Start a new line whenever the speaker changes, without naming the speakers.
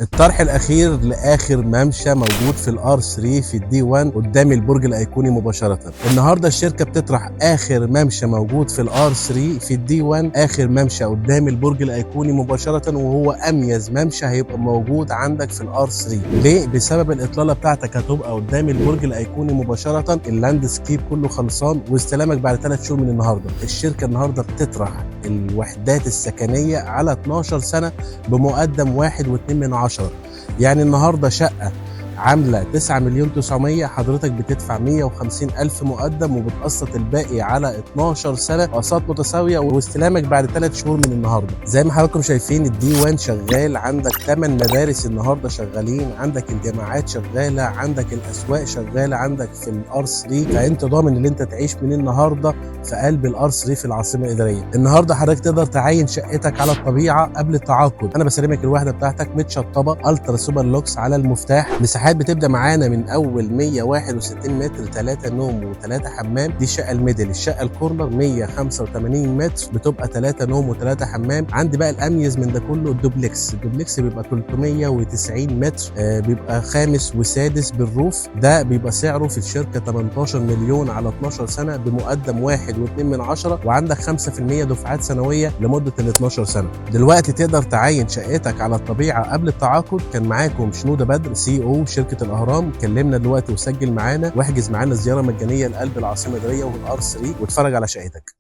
الطرح الاخير لاخر ممشى موجود في الار 3 في الدي 1 قدام البرج الايقوني مباشره. النهارده الشركه بتطرح اخر ممشى موجود في الار 3 في الدي 1، اخر ممشى قدام البرج الايقوني مباشره، وهو اميز ممشى هيبقى موجود عندك في الار 3. ليه؟ بسبب الاطلاله بتاعتك هتبقى قدام البرج الايقوني مباشره، اللاندسكيب كله خلصان واستلامك بعد 3 شهور من النهارده. الشركه النهارده بتطرح الوحدات السكنيه على 12 سنه بمقدم 1.2، يعني النهارده شقه عامله 9.900.000 حضرتك بتدفع 150,000 مقدم وبتقسط الباقي على 12 سنه اقساط متساويه واستلامك بعد 3 شهور من النهارده. زي ما حضراتكم شايفين الدي 1 شغال، عندك 8 مدارس النهارده شغالين، عندك الجامعات شغاله، عندك الاسواق شغاله عندك في الار 3، فانت ضامن ان انت تعيش من النهارده في قلب الار 3 في العاصمه الاداريه. النهارده حضرتك تقدر تعين شقتك على الطبيعه قبل التعاقد. انا بسلمك الوحده بتاعتك متشطبه الترا سوبر لوكس على المفتاح، مساحات بتبدا معانا من اول 161 متر، 3 نوم و3 حمام، دي الشقه الميدل. الشقه الكورنر 185 متر بتبقى 3 نوم و3 حمام. عندي بقى الاميز من ده كله الدوبلكس. الدوبلكس بيبقى 390 متر، بيبقى خامس وسادس بالروف، ده بيبقى سعره في الشركه 18 مليون على 12 سنه بمقدم 1.2، وعندك 5% دفعات سنويه لمده ال 12 سنه. دلوقتي تقدر تعين شقتك على الطبيعه قبل التعاقد. كان معاكم شنوده بدر سي او شركه الاهرام. كلمنا دلوقتي وسجل معانا واحجز معانا زياره مجانيه لقلب العاصمه الاداريه والار 3 واتفرج على شقتك.